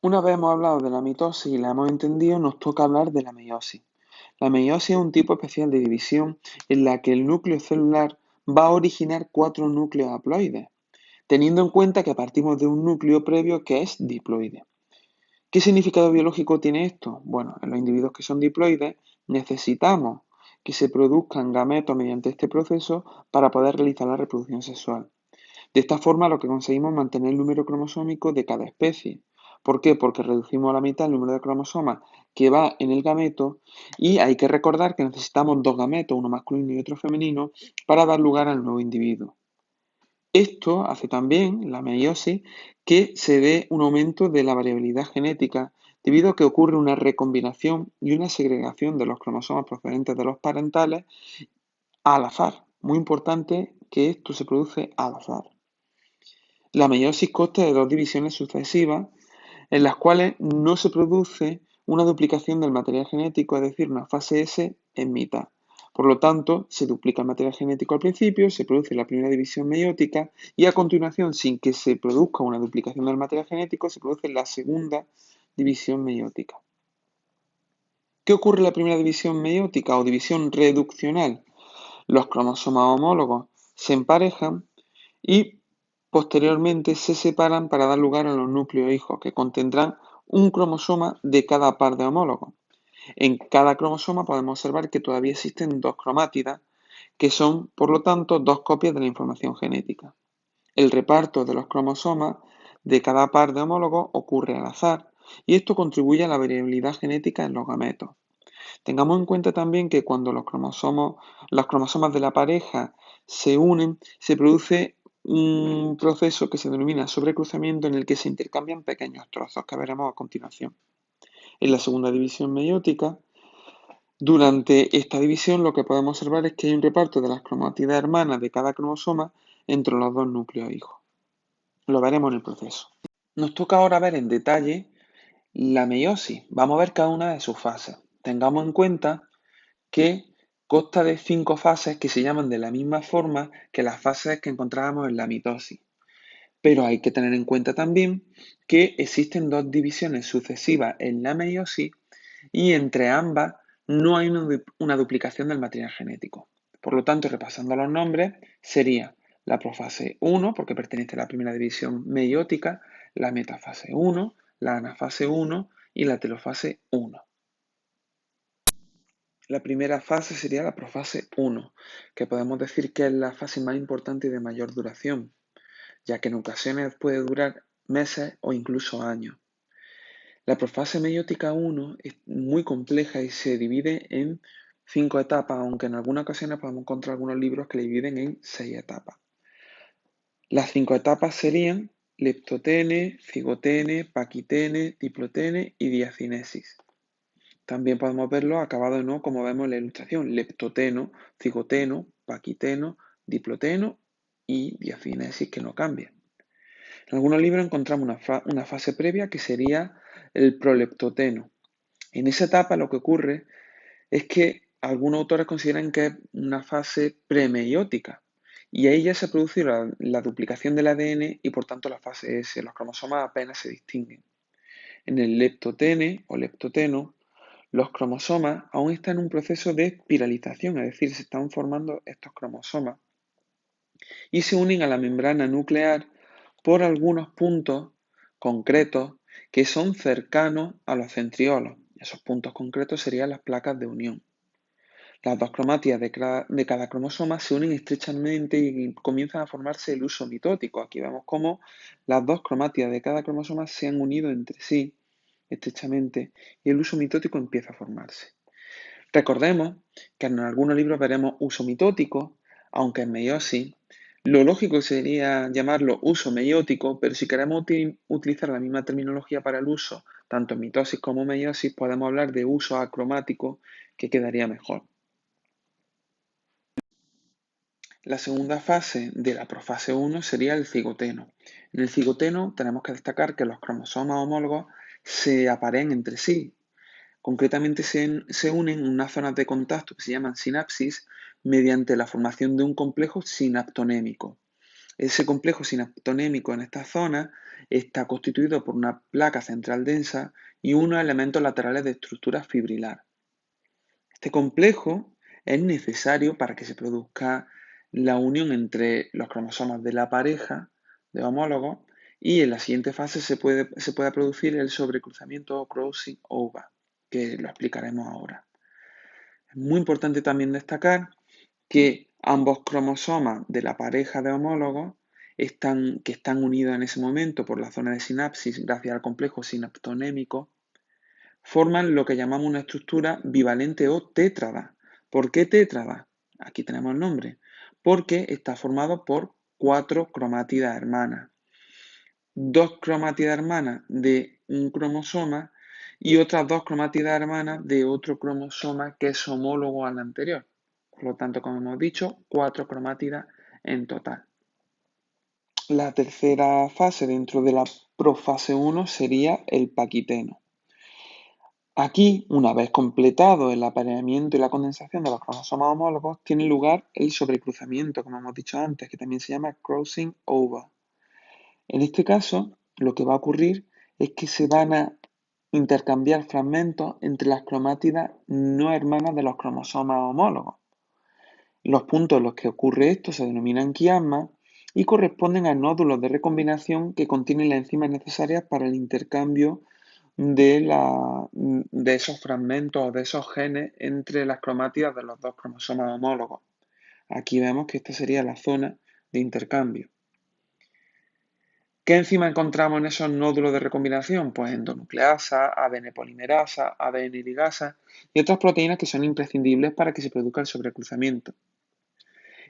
Una vez hemos hablado de la mitosis y la hemos entendido, nos toca hablar de la meiosis. La meiosis es un tipo especial de división en la que el núcleo celular va a originar cuatro núcleos haploides, teniendo en cuenta que partimos de un núcleo previo que es diploide. ¿Qué significado biológico tiene esto? Bueno, en los individuos que son diploides necesitamos que se produzcan gametos mediante este proceso para poder realizar la reproducción sexual. De esta forma, lo que conseguimos es mantener el número cromosómico de cada especie. ¿Por qué? Porque reducimos a la mitad el número de cromosomas que va en el gameto y hay que recordar que necesitamos dos gametos, uno masculino y otro femenino, para dar lugar al nuevo individuo. Esto hace también, la meiosis, que se dé un aumento de la variabilidad genética debido a que ocurre una recombinación y una segregación de los cromosomas procedentes de los parentales al azar. Muy importante que esto se produce al azar. La meiosis consta de dos divisiones sucesivas en las cuales no se produce una duplicación del material genético, es decir, una fase S en mitad. Por lo tanto, se duplica el material genético al principio, se produce la primera división meiótica y a continuación, sin que se produzca una duplicación del material genético, se produce la segunda división meiótica. ¿Qué ocurre en la primera división meiótica o división reduccional? Los cromosomas homólogos se emparejan y posteriormente se separan para dar lugar a los núcleos hijos, que contendrán un cromosoma de cada par de homólogos. En cada cromosoma podemos observar que todavía existen dos cromátidas, que son, por lo tanto, dos copias de la información genética. El reparto de los cromosomas de cada par de homólogos ocurre al azar, y esto contribuye a la variabilidad genética en los gametos. Tengamos en cuenta también que cuando los cromosomas de la pareja se unen, se produce un proceso que se denomina sobrecruzamiento en el que se intercambian pequeños trozos que veremos a continuación. En la segunda división meiótica, durante esta división lo que podemos observar es que hay un reparto de las cromátidas hermanas de cada cromosoma entre los dos núcleos hijos. Lo veremos en el proceso. Nos toca ahora ver en detalle la meiosis. Vamos a ver cada una de sus fases. Tengamos en cuenta que consta de 5 fases que se llaman de la misma forma que las fases que encontrábamos en la mitosis. Pero hay que tener en cuenta también que existen dos divisiones sucesivas en la meiosis y entre ambas no hay una duplicación del material genético. Por lo tanto, repasando los nombres, sería la profase 1, porque pertenece a la primera división meiótica, la metafase 1, la anafase 1 y la telofase 1. La primera fase sería la profase 1, que podemos decir que es la fase más importante y de mayor duración, ya que en ocasiones puede durar meses o incluso años. La profase meiótica 1 es muy compleja y se divide en 5 etapas, aunque en algunas ocasiones podemos encontrar algunos libros que la dividen en 6 etapas. Las 5 etapas serían leptotene, cigotene, paquitene, diplotene y diacinesis. También podemos verlo acabado en O, como vemos en la ilustración: leptoteno, cigoteno, paquiteno, diploteno y diacinesis, que no cambia. En algunos libros encontramos una fase previa que sería el proleptoteno. En esa etapa lo que ocurre es que algunos autores consideran que es una fase premeiótica y ahí ya se produce la duplicación del ADN y por tanto la fase S. Los cromosomas apenas se distinguen. En el leptotene o leptoteno, los cromosomas aún están en un proceso de espiralización, es decir, se están formando estos cromosomas y se unen a la membrana nuclear por algunos puntos concretos que son cercanos a los centriolos. Esos puntos concretos serían las placas de unión. Las dos cromátidas de cada cromosoma se unen estrechamente y comienzan a formarse el uso mitótico. Aquí vemos cómo las dos cromátidas de cada cromosoma se han unido entre sí estrechamente y el uso mitótico empieza a formarse. Recordemos que en algunos libros veremos uso mitótico, aunque en meiosis lo lógico sería llamarlo uso meiótico, pero si queremos utilizar la misma terminología para el uso, tanto en mitosis como meiosis, podemos hablar de uso acromático, que quedaría mejor. La segunda fase de la profase 1 sería el cigoteno. En el cigoteno tenemos que destacar que los cromosomas homólogos se aparean entre sí. Concretamente se unen en unas zonas de contacto que se llaman sinapsis mediante la formación de un complejo sinaptonémico. Ese complejo sinaptonémico en esta zona está constituido por una placa central densa y unos elementos laterales de estructura fibrilar. Este complejo es necesario para que se produzca la unión entre los cromosomas de la pareja de homólogos y en la siguiente fase se pueda producir el sobrecruzamiento o crossing over, que lo explicaremos ahora. Es muy importante también destacar que ambos cromosomas de la pareja de homólogos que están unidos en ese momento por la zona de sinapsis gracias al complejo sinaptonémico, forman lo que llamamos una estructura bivalente o tétrada. ¿Por qué tétrada? Aquí tenemos el nombre. Porque está formado por 4 cromátidas hermanas. 2 cromátidas hermanas de un cromosoma y otras 2 cromátidas hermanas de otro cromosoma que es homólogo al anterior. Por lo tanto, como hemos dicho, 4 cromátidas en total. La tercera fase dentro de la profase 1 sería el paquiteno. Aquí, una vez completado el apareamiento y la condensación de los cromosomas homólogos, tiene lugar el sobrecruzamiento, como hemos dicho antes, que también se llama crossing over. En este caso, lo que va a ocurrir es que se van a intercambiar fragmentos entre las cromátidas no hermanas de los cromosomas homólogos. Los puntos en los que ocurre esto se denominan quiasmas y corresponden a nódulos de recombinación que contienen las enzimas necesarias para el intercambio de esos fragmentos o de esos genes entre las cromátidas de los dos cromosomas homólogos. Aquí vemos que esta sería la zona de intercambio. ¿Qué enzima encontramos en esos nódulos de recombinación? Pues endonucleasa, ADN polimerasa, ADN ligasa y otras proteínas que son imprescindibles para que se produzca el sobrecruzamiento.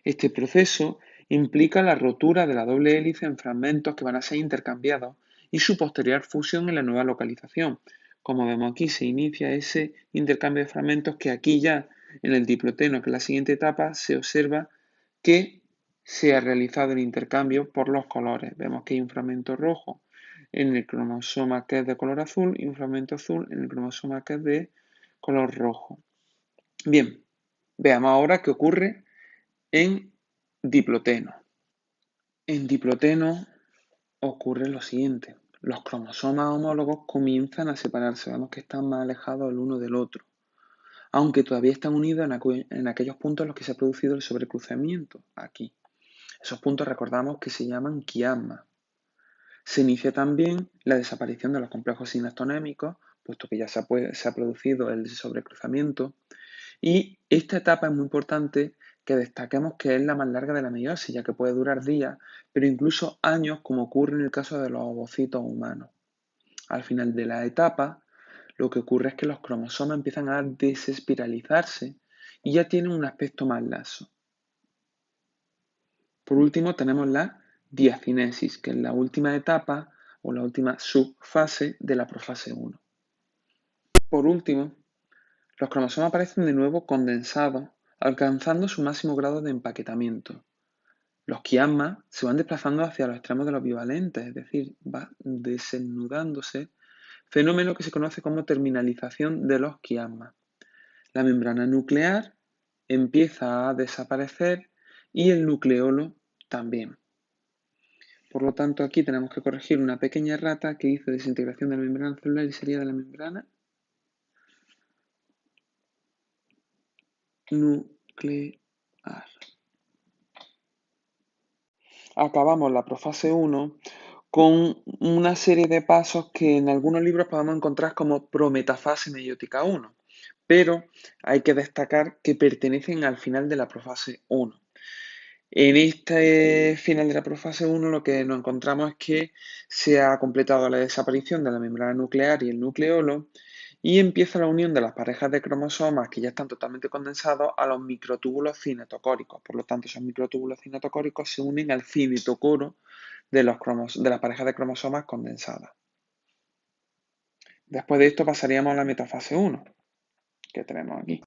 Este proceso implica la rotura de la doble hélice en fragmentos que van a ser intercambiados y su posterior fusión en la nueva localización. Como vemos aquí, se inicia ese intercambio de fragmentos que aquí ya en el diploteno, que es la siguiente etapa, se observa que se ha realizado el intercambio por los colores. Vemos que hay un fragmento rojo en el cromosoma que es de color azul y un fragmento azul en el cromosoma que es de color rojo. Bien, veamos ahora qué ocurre en diploteno. En diploteno ocurre lo siguiente. Los cromosomas homólogos comienzan a separarse. Vemos que están más alejados el uno del otro, aunque todavía están unidos en aquellos puntos en los que se ha producido el sobrecruzamiento, aquí. Esos puntos recordamos que se llaman quiasmas. Se inicia también la desaparición de los complejos sinaptonémicos, puesto que ya se ha producido el sobrecruzamiento. Y esta etapa es muy importante que destaquemos que es la más larga de la meiosis, ya que puede durar días, pero incluso años, como ocurre en el caso de los ovocitos humanos. Al final de la etapa, lo que ocurre es que los cromosomas empiezan a desespiralizarse y ya tienen un aspecto más laso. Por último, tenemos la diacinesis, que es la última etapa o la última subfase de la profase 1. Por último, los cromosomas aparecen de nuevo condensados, alcanzando su máximo grado de empaquetamiento. Los quiasmas se van desplazando hacia los extremos de los bivalentes, es decir, va desennudándose, fenómeno que se conoce como terminalización de los quiasmas. La membrana nuclear empieza a desaparecer y el nucleolo también. Por lo tanto, aquí tenemos que corregir una pequeña errata que dice desintegración de la membrana celular y sería de la membrana nuclear. Acabamos la profase 1 con una serie de pasos que en algunos libros podemos encontrar como prometafase meiótica 1, pero hay que destacar que pertenecen al final de la profase 1. En este final de la profase 1 lo que nos encontramos es que se ha completado la desaparición de la membrana nuclear y el nucleolo y empieza la unión de las parejas de cromosomas que ya están totalmente condensados a los microtúbulos cinetocóricos. Por lo tanto, esos microtúbulos cinetocóricos se unen al cinetocoro de la pareja de cromosomas condensadas. Después de esto pasaríamos a la metafase 1, que tenemos aquí.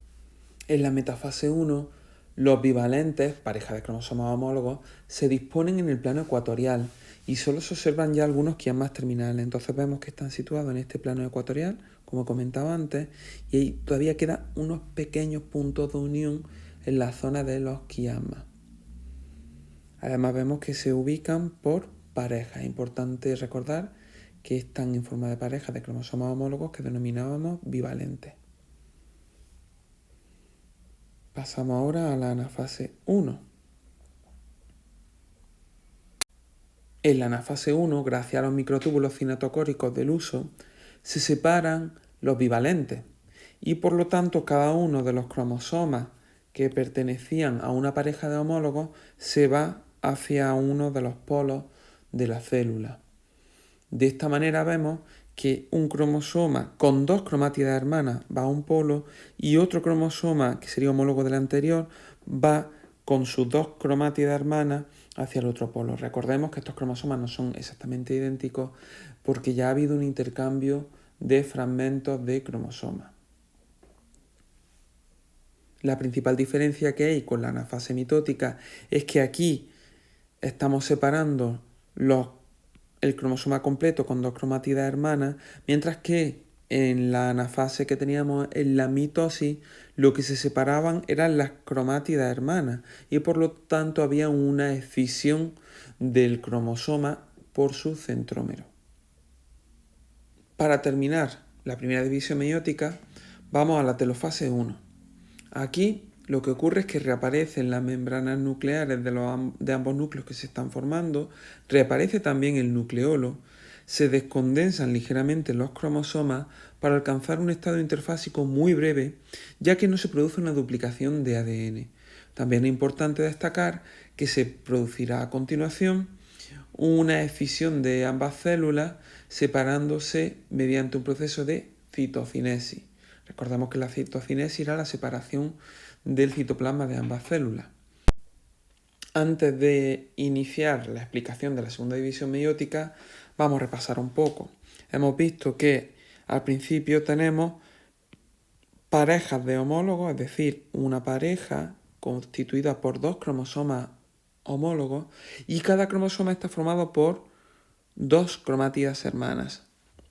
En la metafase 1, los bivalentes, pareja de cromosomas homólogos, se disponen en el plano ecuatorial y solo se observan ya algunos quiasmas terminales. Entonces vemos que están situados en este plano ecuatorial, como comentaba antes, y ahí todavía quedan unos pequeños puntos de unión en la zona de los quiasmas. Además vemos que se ubican por pareja. Es importante recordar que están en forma de pareja de cromosomas homólogos que denominábamos bivalentes. Pasamos ahora a la anafase 1. En la anafase 1, gracias a los microtúbulos cinetocóricos del uso, se separan los bivalentes y por lo tanto cada uno de los cromosomas que pertenecían a una pareja de homólogos se va hacia uno de los polos de la célula. De esta manera vemos que un cromosoma con dos cromátidas hermanas va a un polo y otro cromosoma, que sería homólogo del anterior, va con sus dos cromátidas hermanas hacia el otro polo. Recordemos que estos cromosomas no son exactamente idénticos porque ya ha habido un intercambio de fragmentos de cromosomas. La principal diferencia que hay con la anafase mitótica es que aquí estamos separando el cromosoma completo con dos cromátidas hermanas, mientras que en la anafase que teníamos en la mitosis, lo que se separaban eran las cromátidas hermanas y por lo tanto había una escisión del cromosoma por su centrómero. Para terminar la primera división meiótica, vamos a la telofase 1. Aquí lo que ocurre es que reaparecen las membranas nucleares de ambos núcleos que se están formando, reaparece también el nucleolo, se descondensan ligeramente los cromosomas para alcanzar un estado interfásico muy breve, ya que no se produce una duplicación de ADN. También es importante destacar que se producirá a continuación una escisión de ambas células separándose mediante un proceso de citocinesis. Recordemos que la citocinesis era la separación del citoplasma de ambas células. Antes de iniciar la explicación de la segunda división meiótica, vamos a repasar un poco. Hemos visto que al principio tenemos parejas de homólogos, es decir, una pareja constituida por dos cromosomas homólogos y cada cromosoma está formado por dos cromátidas hermanas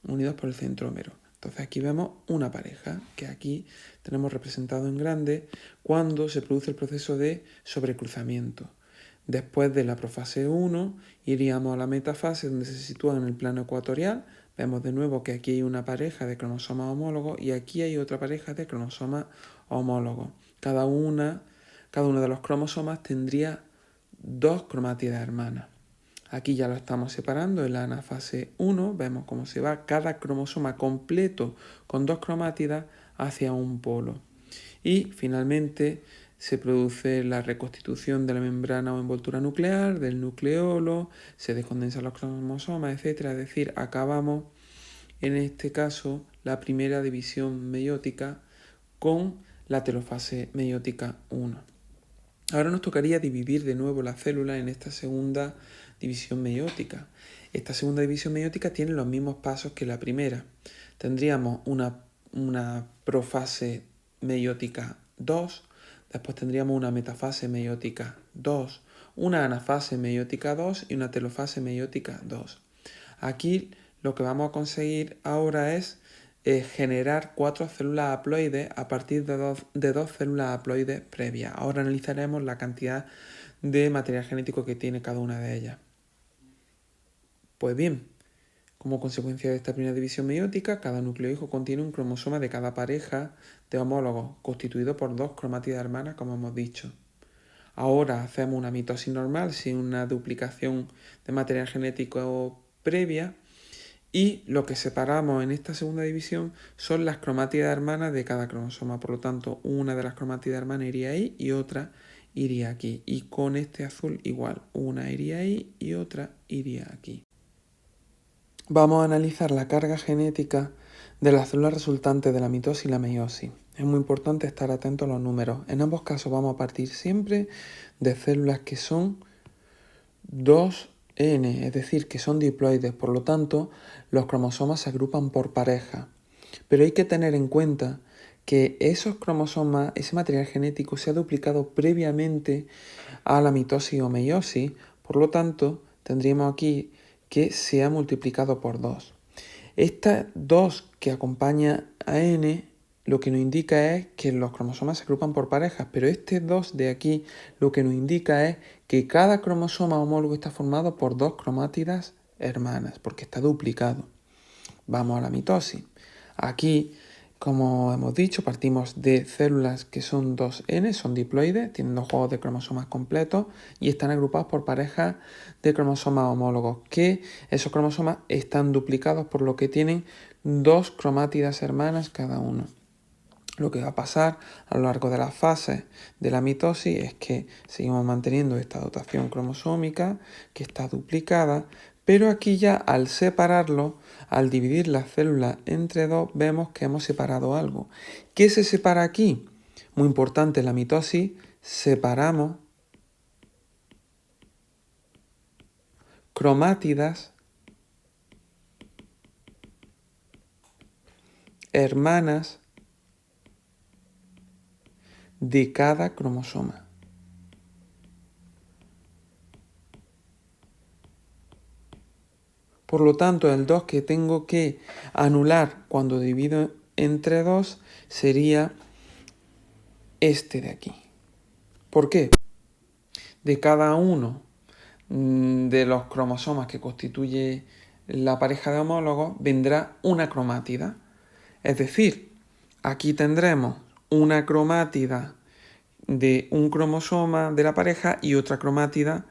unidas por el centrómero. Entonces aquí vemos una pareja que aquí tenemos representado en grande cuando se produce el proceso de sobrecruzamiento. Después de la profase 1 iríamos a la metafase donde se sitúa en el plano ecuatorial. Vemos de nuevo que aquí hay una pareja de cromosomas homólogos y aquí hay otra pareja de cromosomas homólogos. Cada uno de los cromosomas tendría dos cromátidas hermanas. Aquí ya lo estamos separando en la anafase 1, vemos cómo se va cada cromosoma completo con dos cromátidas hacia un polo. Y finalmente se produce la reconstitución de la membrana o envoltura nuclear, del nucleolo, se descondensan los cromosomas, etc. Es decir, acabamos en este caso la primera división meiótica con la telofase meiótica 1. Ahora nos tocaría dividir de nuevo la célula en esta segunda división meiótica. Esta segunda división meiótica tiene los mismos pasos que la primera. Tendríamos una profase meiótica 2, después tendríamos una metafase meiótica 2, una anafase meiótica 2 y una telofase meiótica 2. Aquí lo que vamos a conseguir ahora es generar 4 células haploides a partir de dos células haploides previas. Ahora analizaremos la cantidad de material genético que tiene cada una de ellas. Pues bien, como consecuencia de esta primera división meiótica, cada núcleo hijo contiene un cromosoma de cada pareja de homólogos, constituido por dos cromátidas hermanas, como hemos dicho. Ahora hacemos una mitosis normal sin una duplicación de material genético previa. Y lo que separamos en esta segunda división son las cromátidas hermanas de cada cromosoma. Por lo tanto, una de las cromátidas hermanas iría ahí y otra iría aquí. Y con este azul igual, una iría ahí y otra iría aquí. Vamos a analizar la carga genética de las células resultantes de la mitosis y la meiosis. Es muy importante estar atentos a los números. En ambos casos vamos a partir siempre de células que son 2N, es decir, que son diploides, por lo tanto, los cromosomas se agrupan por pareja. Pero hay que tener en cuenta que esos cromosomas, ese material genético, se ha duplicado previamente a la mitosis o meiosis, por lo tanto, tendríamos aquí que se ha multiplicado por 2. Esta 2 que acompaña a N lo que nos indica es que los cromosomas se agrupan por parejas, pero este 2 de aquí lo que nos indica es que cada cromosoma homólogo está formado por dos cromátidas hermanas, porque está duplicado. Vamos a la mitosis. Aquí, como hemos dicho, partimos de células que son 2N, son diploides, tienen dos juegos de cromosomas completos y están agrupados por parejas de cromosomas homólogos, que esos cromosomas están duplicados por lo que tienen dos cromátidas hermanas cada uno. Lo que va a pasar a lo largo de las fases de la mitosis es que seguimos manteniendo esta dotación cromosómica que está duplicada, pero aquí ya al separarlo, al dividir las células entre dos, vemos que hemos separado algo. ¿Qué se separa aquí? Muy importante en la mitosis, separamos cromátidas hermanas de cada cromosoma. Por lo tanto, el 2 que tengo que anular cuando divido entre 2 sería este de aquí. ¿Por qué? De cada uno de los cromosomas que constituye la pareja de homólogos vendrá una cromátida. Es decir, aquí tendremos una cromátida de un cromosoma de la pareja y otra cromátida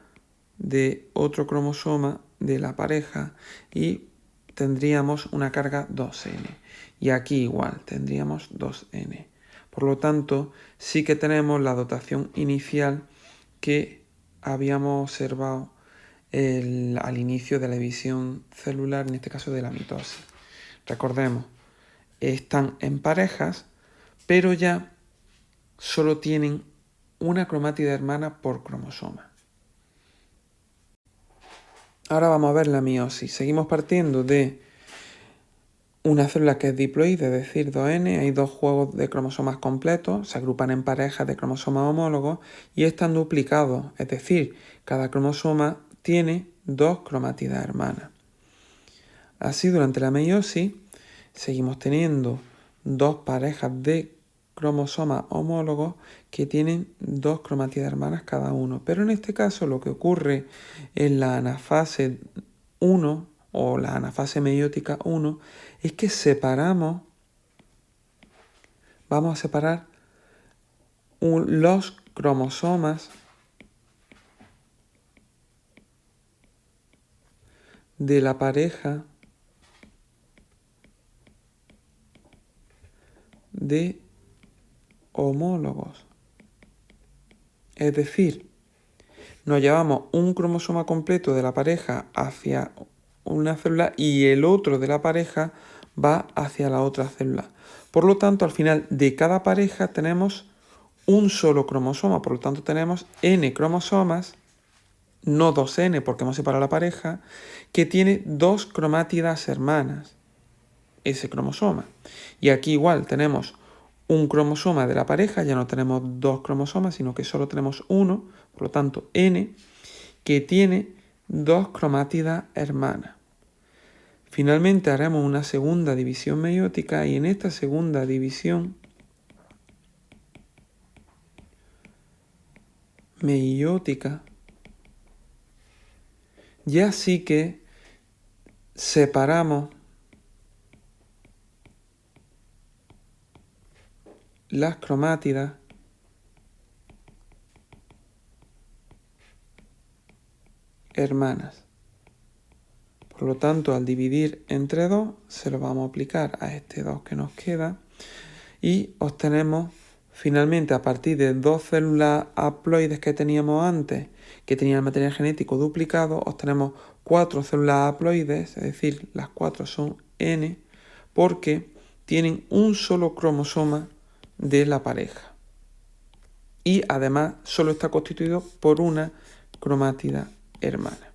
de otro cromosoma de la pareja y tendríamos una carga 2N. Y aquí igual, tendríamos 2N. Por lo tanto, sí que tenemos la dotación inicial que habíamos observado al inicio de la división celular, en este caso de la mitosis. Recordemos, están en parejas, pero ya solo tienen una cromátida hermana por cromosoma. Ahora vamos a ver la meiosis. Seguimos partiendo de una célula que es diploide, es decir, 2N. Hay dos juegos de cromosomas completos, se agrupan en parejas de cromosomas homólogos y están duplicados, es decir, cada cromosoma tiene dos cromátidas hermanas. Así, durante la meiosis, seguimos teniendo dos parejas de cromosomas homólogos que tienen dos cromátidas hermanas cada uno. Pero en este caso lo que ocurre en la anafase 1 o la anafase meiótica 1 es que vamos a separar los cromosomas de la pareja de homólogos. Es decir, nos llevamos un cromosoma completo de la pareja hacia una célula y el otro de la pareja va hacia la otra célula. Por lo tanto, al final de cada pareja tenemos un solo cromosoma, por lo tanto tenemos N cromosomas, no 2N porque hemos separado la pareja, que tiene dos cromátidas hermanas, ese cromosoma. Y aquí igual tenemos un cromosoma de la pareja, ya no tenemos dos cromosomas, sino que solo tenemos uno, por lo tanto N, que tiene dos cromátidas hermanas. Finalmente haremos una segunda división meiótica y en esta segunda división meiótica ya sí que separamos las cromátidas hermanas. Por lo tanto, al dividir entre 2, se lo vamos a aplicar a este 2 que nos queda y obtenemos finalmente, a partir de dos células haploides que teníamos antes, que tenían el material genético duplicado, obtenemos 4 células haploides, es decir, las 4 son N, porque tienen un solo cromosoma de la pareja. Y además solo está constituido por una cromátida hermana.